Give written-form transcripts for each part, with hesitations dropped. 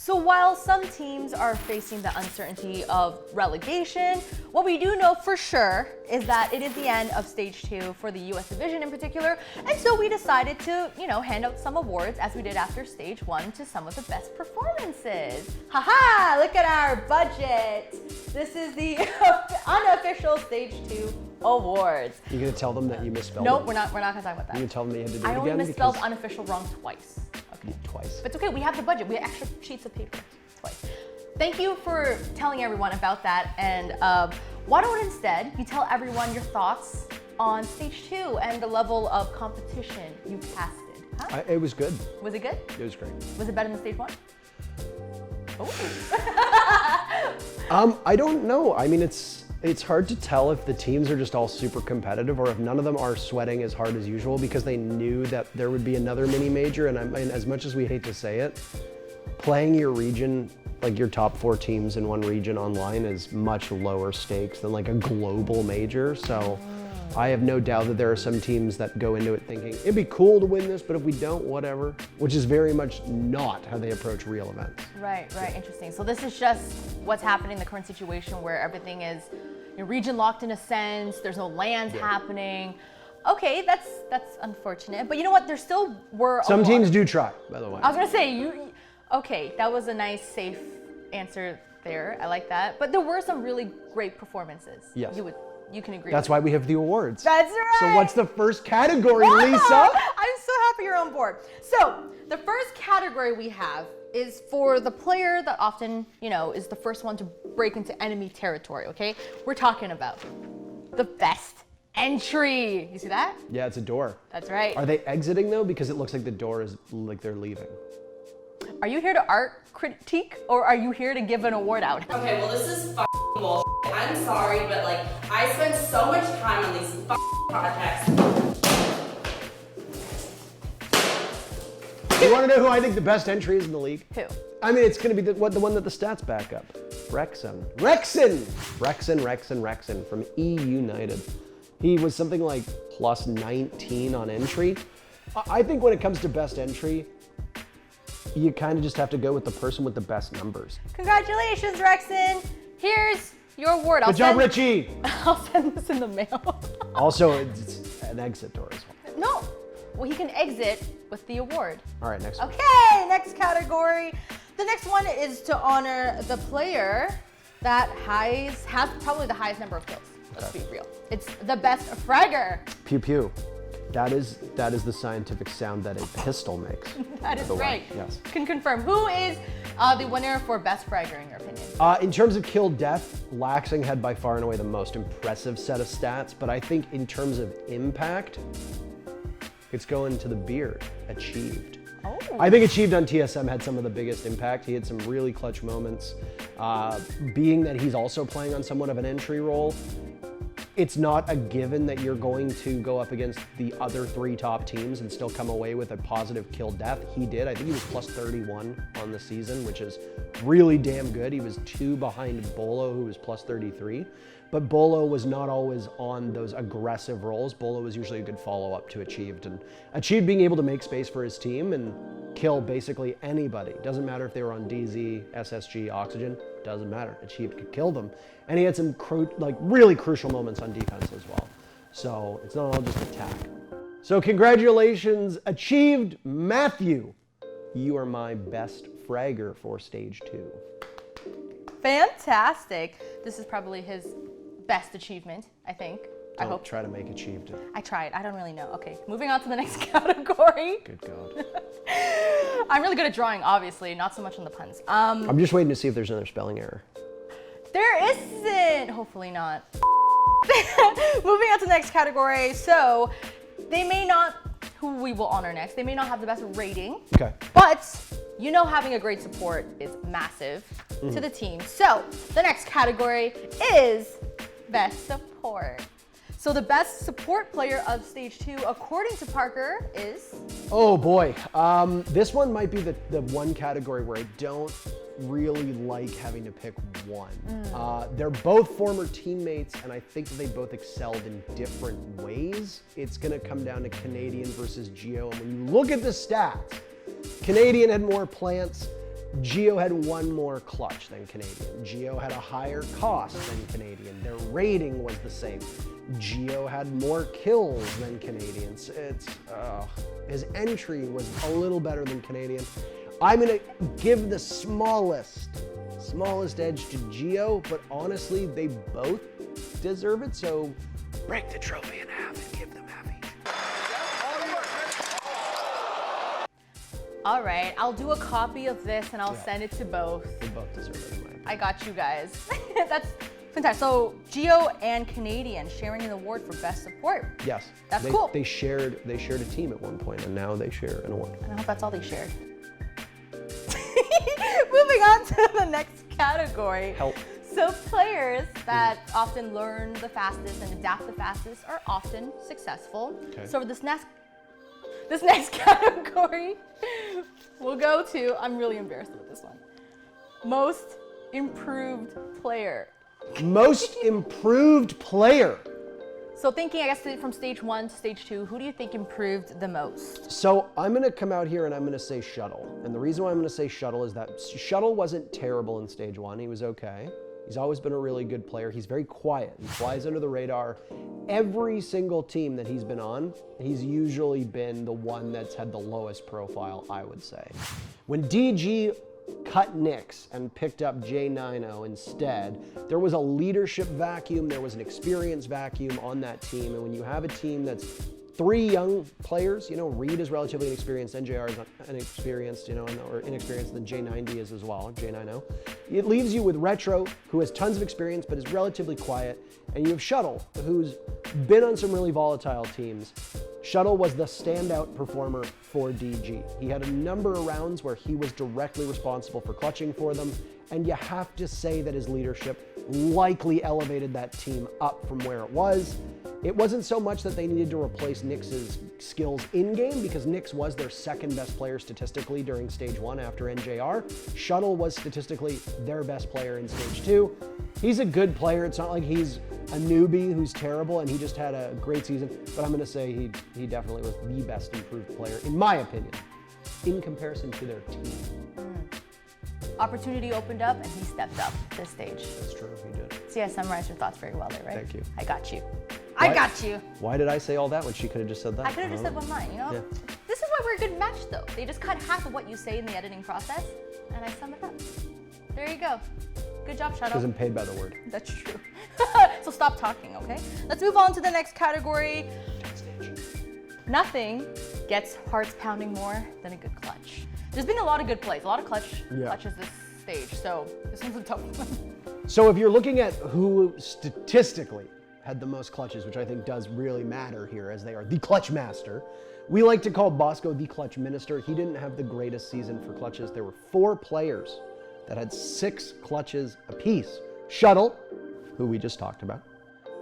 So while some teams are facing the uncertainty of relegation, what we do know for sure is that it is the end of Stage 2 for the US division in particular, and so we decided to, hand out some awards as we did after Stage 1 to some of the best performances. Haha, look at our budget. This is the unofficial Stage 2 awards. You gonna tell them that you misspelled Nope, it? we're not gonna talk about that. You gonna tell them that you had to do it I again? only misspelled unofficial wrong twice. Twice. But it's okay, we have the budget. We have extra sheets of paper. Twice. Thank you for telling everyone about that. And why don't instead you tell everyone your thoughts on Stage 2 and the level of competition you casted? Huh? It was good. Was it good? It was great. Was it better than Stage 1? I don't know. I mean, it's hard to tell if the teams are just all super competitive or if none of them are sweating as hard as usual because they knew that there would be another mini major. And as much as we hate to say it, playing your region, like your top 4 teams in one region online is much lower stakes than like a global major. So I have no doubt that there are some teams that go into it thinking, it'd be cool to win this, but if we don't, whatever, which is very much not how they approach real events. Right, interesting. So this is just what's happening in the current situation where everything is region locked in a sense, there's no lands happening. Okay, that's unfortunate, but you know what, there still were some teams do try, by the way. I was gonna say, okay, that was a nice, safe answer there. I like that, but there were some really great performances. Yes. You can agree. That's why we have the awards. That's right. So what's the first category, Lisa? I'm so happy you're on board. So the first category we have is for the player that often, is the first one to break into enemy territory, okay? We're talking about the best entry. You see that? Yeah, it's a door. That's right. Are they exiting though? Because it looks like the door is like they're leaving. Are you here to art critique or are you here to give an award out? Okay, well this is bullshit. I'm sorry, but I spend so much time on these projects. You want to know who I think the best entry is in the league? Who? I mean, it's going to be the one that the stats back up. Rexen from E United. He was something like plus 19 on entry. I think when it comes to best entry, you kind of just have to go with the person with the best numbers. Congratulations, Rexen. Here's your award. Good job, Richie. I'll send this in the mail. Also, it's an exit door as well. No. Well, he can exit with the award. All right, next one. Okay, next category. The next one is to honor the player that has probably the highest number of kills. Let's be real. It's the best fragger. Pew pew. That is the scientific sound that a pistol makes. That is right. Yes. Can confirm. Who is the winner for best fragger in your opinion? In terms of kill death, Laxing had by far and away the most impressive set of stats, but I think in terms of impact, it's going to the beard, Achieved. Oh. I think Achieved on TSM had some of the biggest impact. He had some really clutch moments. Being that he's also playing on somewhat of an entry role, it's not a given that you're going to go up against the other 3 top teams and still come away with a positive kill death. He did. I think he was plus 31 on the season, which is really damn good. He was 2 behind Bolo, who was plus 33. But Bolo was not always on those aggressive roles. Bolo was usually a good follow-up to Achieved. And Achieved being able to make space for his team and kill basically anybody. Doesn't matter if they were on DZ, SSG, Oxygen, doesn't matter. Achieved could kill them. And he had some really crucial moments on defense as well. So it's not all just attack. So congratulations, Achieved Matthew. You are my best fragger for Stage 2. Fantastic. This is probably his best achievement, I think. I hope. Try to make Achieved it. I tried. I don't really know. Okay, moving on to the next category. Good God. I'm really good at drawing, obviously, not so much on the puns. I'm just waiting to see if there's another spelling error. There isn't. Hopefully not. Moving on to the next category. So they may not, who we will honor next, they may not have the best rating. Okay. But having a great support is massive to the team. So the next category is best support. So the best support player of Stage 2, according to Parker, is? Oh boy, this one might be the one category where I don't really like having to pick one. They're both former teammates, and I think that they both excelled in different ways. It's gonna come down to Canadian versus Geo, and when you look at the stats, Canadian had more plants, Geo had one more clutch than Canadian. Geo had a higher cost than Canadian. Their rating was the same. Geo had more kills than Canadians. His entry was a little better than Canadian. I'm gonna give the smallest edge to Geo, but honestly, they both deserve it, so break the trophy in half and give them half each. All right, I'll do a copy of this and I'll send it to both. They both deserve it, in my opinion. I got you guys. That's fantastic. So Geo and Canadian sharing an award for best support. Yes. That's cool. They shared a team at one point, and now they share an award. And I hope that's all they shared. Moving on to the next category. Help. So players that often learn the fastest and adapt the fastest are often successful. Okay. So for this next category, we'll go to, I'm really embarrassed with this one, most improved player. Most improved player. So thinking, I guess, from stage 1 to stage 2, who do you think improved the most? So I'm gonna come out here and I'm gonna say Shuttle. And the reason why I'm gonna say Shuttle is that Shuttle wasn't terrible in stage 1, he was okay. He's always been a really good player. He's very quiet, he flies under the radar. Every single team that he's been on, he's usually been the one that's had the lowest profile, I would say. When DG cut Nyx and picked up J90 instead, there was a leadership vacuum, there was an experience vacuum on that team, and when you have a team that's 3 young players, you know, Reed is relatively inexperienced, NJR is inexperienced, you know, or inexperienced than J90 is as well, J90. It leaves you with Retro, who has tons of experience but is relatively quiet, and you have Shuttle, who's been on some really volatile teams. Shuttle was the standout performer for DG. He had a number of rounds where he was directly responsible for clutching for them, and you have to say that his leadership likely elevated that team up from where it was. It wasn't so much that they needed to replace Nyx's skills in-game, because Nyx was their second best player statistically during stage 1 after NJR. Shuttle was statistically their best player in stage 2. He's a good player. It's not like he's a newbie who's terrible and he just had a great season, but I'm gonna say he definitely was the best improved player, in my opinion, in comparison to their team. Opportunity opened up and he stepped up this stage. That's true, he did. See, I summarized your thoughts very well there, right? Thank you. I got you. Why- I got you. Why did I say all that when she could have just said that? I could have just said one line, you know? Yeah. This is why we're a good match, though. They just cut half of what you say in the editing process, and I sum it up. There you go. Good job, Shuttle. Because I'm paid by the word. That's true. So stop talking, okay? Let's move on to the next category. Nothing gets hearts pounding more than a good clutch. There's been a lot of good plays, a lot of clutches this stage, so this one's a tough one. So if you're looking at who statistically had the most clutches, which I think does really matter here, as they are the clutch master, we like to call Bosco the clutch minister. He didn't have the greatest season for clutches. There were 4 players that had 6 clutches apiece. Shuttle, who we just talked about,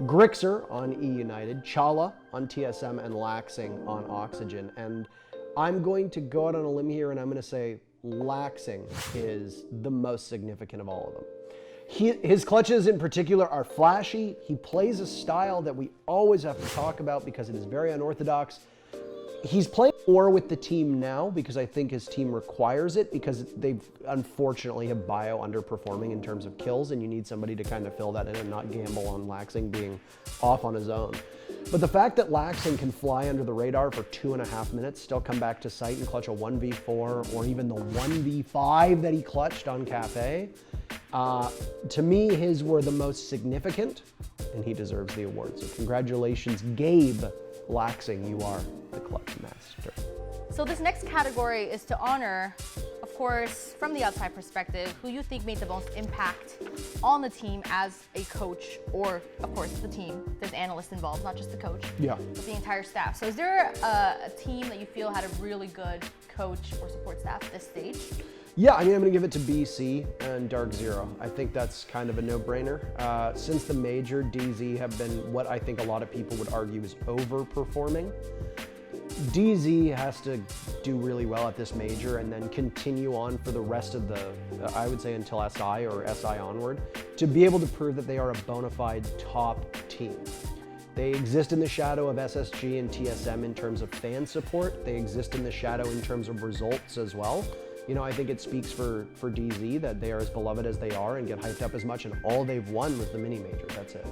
Grixer on E United, Chala on TSM, and Laxing on Oxygen. And I'm going to go out on a limb here and I'm going to say Laxing is the most significant of all of them. His clutches in particular are flashy. He plays a style that we always have to talk about because it is very unorthodox. He's playing more with the team now because I think his team requires it, because they unfortunately have bio underperforming in terms of kills, and you need somebody to kind of fill that in and not gamble on Laxing being off on his own. But the fact that Laxing can fly under the radar for 2.5 minutes, still come back to site and clutch a 1v4 or even the 1v5 that he clutched on Cafe, to me, his were the most significant, and he deserves the award. So congratulations, Gabe Laxing, you are the clutch master. So this next category is to honor, of course, from the outside perspective, who you think made the most impact on the team as a coach, or of course the team. There's analysts involved, not just the coach, but the entire staff. So is there a team that you feel had a really good coach or support staff at this stage? Yeah, I mean, I'm going to give it to BC and Dark Zero. I think that's kind of a no-brainer. Since the major, DZ have been what I think a lot of people would argue is overperforming. DZ has to do really well at this major and then continue on for the rest of the, I would say until SI or SI onward, to be able to prove that they are a bona fide top team. They exist in the shadow of SSG and TSM in terms of fan support. They exist in the shadow in terms of results as well. You know, I think it speaks for DZ that they are as beloved as they are and get hyped up as much, and all they've won was the mini major, that's it.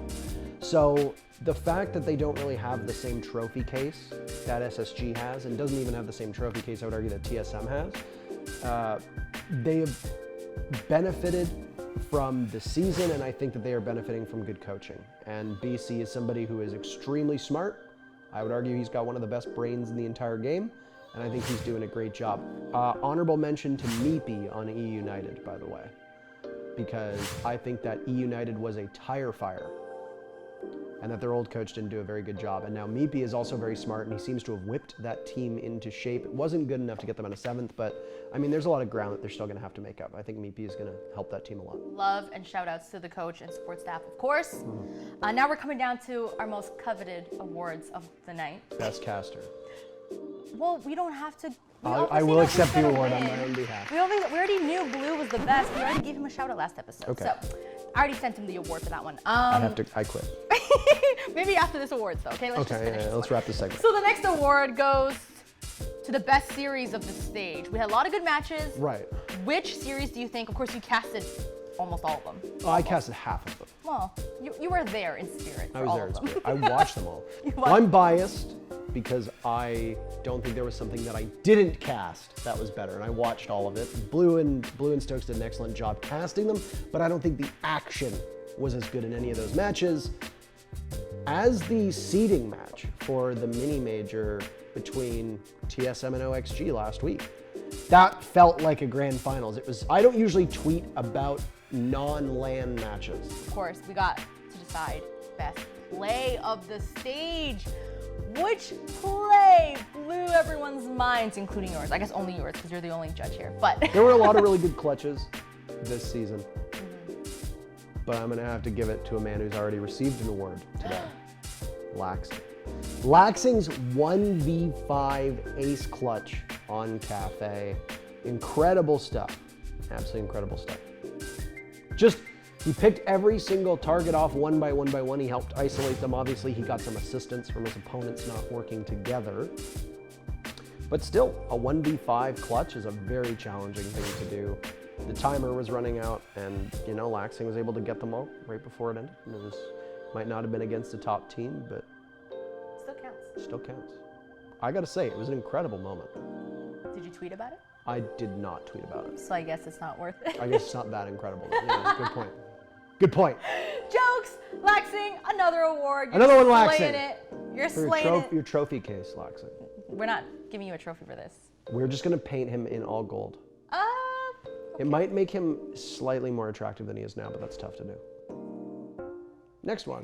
So the fact that they don't really have the same trophy case that SSG has, and doesn't even have the same trophy case, I would argue, that TSM has, they have benefited from the season, and I think that they are benefiting from good coaching. And BC is somebody who is extremely smart. I would argue he's got one of the best brains in the entire game, and I think he's doing a great job. Honorable mention to Meepy on E United, by the way, because I think that E United was a tire fire, and that their old coach didn't do a very good job. And now Meepy is also very smart, and he seems to have whipped that team into shape. It wasn't good enough to get them on a 7th, but I mean, there's a lot of ground that they're still gonna have to make up. I think Meepy is gonna help that team a lot. Love and shout outs to the coach and support staff, of course. Now we're coming down to our most coveted awards of the night. Best caster. Well, we don't have to. I will accept the award on my own behalf. We already knew Blue was the best. We already gave him a shout out last episode. Okay. So I already sent him the award for that one. I quit. Maybe after this awards though, okay? Let's just finish this let's one. wrap this segment. So the next award goes to the best series of the stage. We had a lot of good matches. Right. Which series do you think, of course you casted almost all of them. Oh, I casted half of them. Well, you were there in spirit for I was all there in of them. spirit. I watched them all. You Well, I'm biased because I don't think there was something that I didn't cast that was better, and I watched all of it. Blue and Stokes did an excellent job casting them, but I don't think the action was as good in any of those matches as the seeding match for the mini major between TSM and OXG last week. That felt like a grand finals. I don't usually tweet about non-LAN matches. Of course, we got to decide best play of the stage. Which play blew everyone's minds, including yours? I guess only yours, because you're the only judge here. But there were a lot of really good clutches this season. But I'm gonna have to give it to a man who's already received an award today, Laxing. Laxing's 1v5 ace clutch on Cafe. Incredible stuff, absolutely incredible stuff. He picked every single target off one by one. He helped isolate them. Obviously, he got some assistance from his opponents not working together. But still, a 1v5 clutch is a very challenging thing to do. The timer was running out, and Laxing was able to get them all right before it ended. And it might not have been against a top team, but still counts. I gotta say, it was an incredible moment. Did you tweet about it? I did not tweet about it. So I guess it's not worth it. I guess it's not that incredible. Yeah, good point. Good point. Jokes, Laxing, another award. Another one, Laxing. Slaying it. You're slaying it. Your trophy case, Laxing. We're not giving you a trophy for this. We're just gonna paint him in all gold. It might make him slightly more attractive than he is now, but that's tough to do. Next one.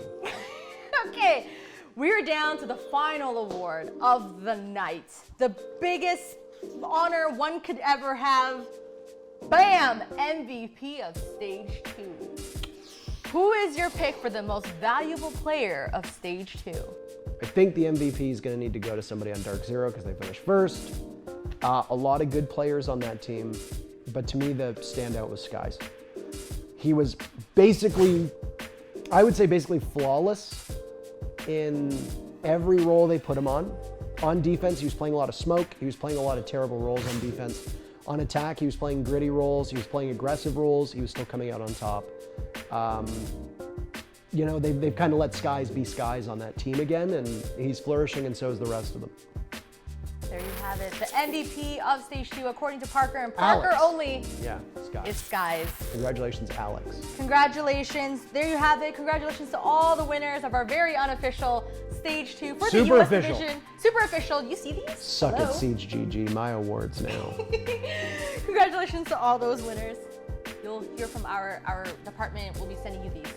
Okay, we're down to the final award of the night. The biggest honor one could ever have. Bam! MVP of Stage 2. Who is your pick for the most valuable player of Stage 2? I think the MVP is going to need to go to somebody on Dark Zero because they finished first. A lot of good players on that team, but to me the standout was Skies. He was basically, I would say basically flawless in every role they put him on. On defense, he was playing a lot of smoke. He was playing a lot of terrible roles on defense. On attack, he was playing gritty roles. He was playing aggressive roles. He was still coming out on top. They've kind of let Skies be Skies on that team again, and he's flourishing, and so is the rest of them. There you have it. The MVP of Stage 2, according to Parker, and Parker Alex. Only, Yeah, Skies. is Skies. Congratulations, Alex. Congratulations. There you have it. Congratulations to all the winners of our very unofficial Stage 2 for the Super US official. Division. Super official. You see these? Suck Hello? it, Siege GG. My awards now. Congratulations to all those winners. You'll hear from our department. We'll be sending you these.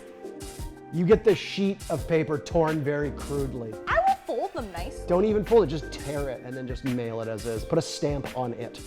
You get the sheet of paper torn very crudely. I will fold them nice. Don't even fold it, just tear it and then just mail it as is. Put a stamp on it.